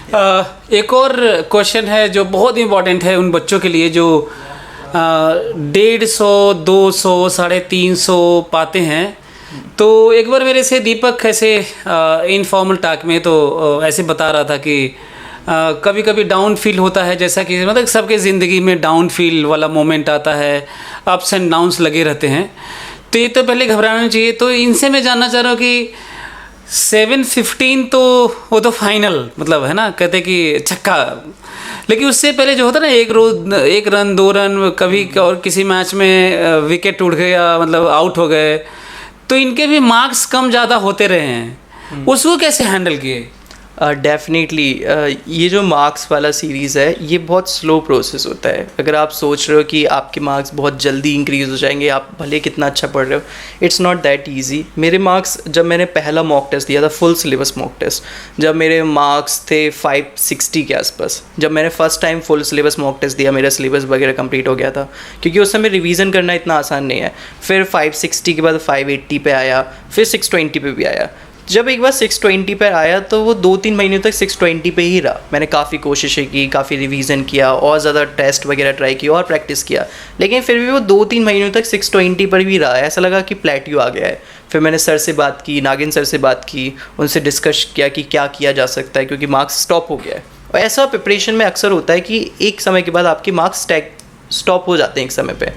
एक और क्वेश्चन है जो बहुत इम्पोर्टेंट है उन बच्चों के लिए जो 150, 200, 350 पाते हैं। तो एक बार मेरे से दीपक ऐसे इनफॉर्मल टॉक में तो ऐसे बता रहा था कि कभी कभी डाउन फील होता है, जैसा कि मतलब सबके ज़िंदगी में डाउन फील वाला मोमेंट आता है, अप्स एंड डाउन्स लगे रहते हैं। तो ये तो पहले घबराना चाहिए। तो इनसे मैं जानना चाह रहा हूँ कि 715 तो वो तो फाइनल मतलब है ना, कहते कि छक्का, लेकिन उससे पहले जो होता है ना, एक रन 2 रन, कभी और किसी मैच में विकेट उड़ गया, मतलब आउट हो गए, तो इनके भी मार्क्स कम ज़्यादा होते रहे हैं। उसको कैसे हैंडल किए? डेफिनेटली ये जो मार्क्स वाला सीरीज़ है ये बहुत स्लो प्रोसेस होता है। अगर आप सोच रहे हो कि आपके मार्क्स बहुत जल्दी इंक्रीज़ हो जाएंगे, आप भले कितना अच्छा पढ़ रहे हो, इट्स नॉट दैट इजी। मेरे मार्क्स, जब मैंने पहला मॉक टेस्ट दिया था, फुल सिलेबस मॉक टेस्ट, जब मेरे मार्क्स थे 560 के आसपास, जब मैंने first time full syllabus mock test दिया, मेरा सिलेबस वगैरह कंप्लीट हो गया था, क्योंकि उस समय रिवीजन करना इतना आसान नहीं है। फिर 560 के बाद 580 पे आया, फिर 620 पे भी आया। जब एक बार 620 पर आया तो वो 2-3 महीने तक 620 पे ही रहा। मैंने काफ़ी कोशिशें की, काफ़ी रिवीजन किया, और ज़्यादा टेस्ट वगैरह ट्राई किया और प्रैक्टिस किया, लेकिन फिर भी वो 2-3 महीनों तक 620 पर भी रहा। ऐसा लगा कि प्लेट्यू आ गया है। फिर मैंने सर से बात की, नागिन सर से बात की, उनसे डिस्कस किया कि क्या किया जा सकता है, क्योंकि मार्क्स स्टॉप हो गया है। और ऐसा प्रिपरेशन में अक्सर होता है कि एक समय के बाद आपके मार्क्स स्टॉप हो जाते हैं एक समय पे।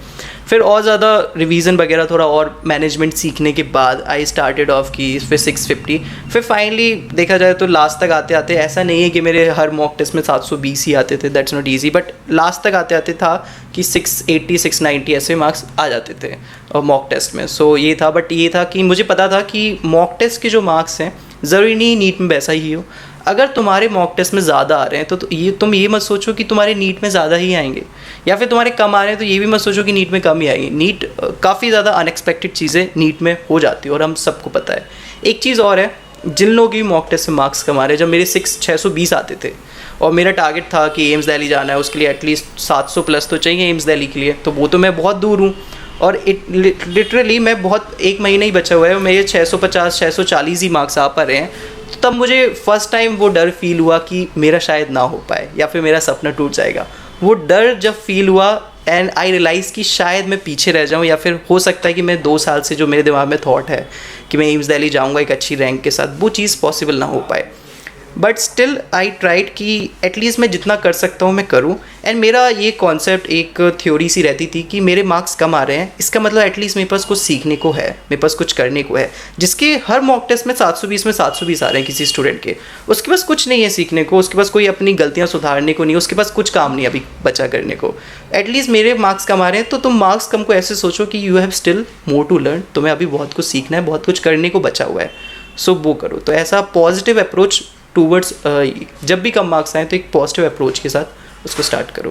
फिर और ज़्यादा रिवीजन वगैरह, थोड़ा और मैनेजमेंट सीखने के बाद आई स्टार्टेड ऑफ की फिर 650। फिर फाइनली देखा जाए तो लास्ट तक आते आते, ऐसा नहीं है कि मेरे हर मॉक टेस्ट में 720 ही आते थे, that's not easy, but last तक आते आते था कि 680, 690 ऐसे मार्क्स आ जाते थे मॉक टेस्ट में। सो ये था, बट ये था कि मुझे पता था कि मॉक टेस्ट के जो मार्क्स हैं ज़रूरी नहीं नीट में वैसा ही हो। अगर तुम्हारे मॉक टेस्ट में ज़्यादा आ रहे हैं तो तुम ये मत सोचो कि तुम्हारे नीट में ज़्यादा ही आएंगे, या फिर तुम्हारे कम आ रहे हैं तो ये भी मत सोचो कि नीट में कम ही आएंगे। नीट काफ़ी ज़्यादा अनएक्सपेक्टेड चीज़ें नीट में हो जाती है और हम सबको पता है। एक चीज़ और है, जिन लोग भी मॉक टेस्ट से मार्क्स कमा रहे हैं, जब मेरे 620 आते थे और मेरा टारगेट था कि एम्स दिल्ली जाना है, उसके लिए एटलीस्ट 700 प्लस तो चाहिए एम्स दिल्ली के लिए, तो वो तो मैं बहुत दूर हूँ। और लिटरली मैं बहुत, 1 महीना ही बचा हुआ है, मेरे 650, 640 ही मार्क्स आ पा रहे हैं। तब मुझे फर्स्ट टाइम वो डर फील हुआ कि मेरा शायद ना हो पाए या फिर मेरा सपना टूट जाएगा। वो डर जब फील हुआ एंड आई रियलाइज़ कि शायद मैं पीछे रह जाऊं, या फिर हो सकता है कि मैं 2 साल से जो मेरे दिमाग में थॉट है कि मैं एम्स दिल्ली जाऊंगा एक अच्छी रैंक के साथ, वो चीज़ पॉसिबल ना हो पाए। बट स्टिल आई ट्राइड कि एटलीस्ट मैं जितना कर सकता हूँ मैं करूँ। एंड मेरा ये कॉन्सेप्ट, एक थ्योरी सी रहती थी कि मेरे मार्क्स कम आ रहे हैं, इसका मतलब एटलीस्ट मेरे पास कुछ सीखने को है, मेरे पास कुछ करने को है। जिसके हर मॉक टेस्ट में 720 में 720 आ रहे हैं किसी स्टूडेंट के, उसके पास कुछ नहीं है सीखने को, उसके पास कोई अपनी गलतियाँ सुधारने को नहीं, उसके पास कुछ काम नहीं अभी बचा करने को। एटलीस्ट मेरे मार्क्स कम आ रहे हैं तो तुम मार्क्स कम को ऐसे सोचो कि you have still more to learn, तुम्हें अभी बहुत कुछ सीखना है, बहुत कुछ करने को बचा हुआ है, सो वो करो। तो ऐसा पॉजिटिव अप्रोच टूवर्ड्स, जब भी कम मार्क्स आए तो एक पॉजिटिव अप्रोच के साथ उसको स्टार्ट करो।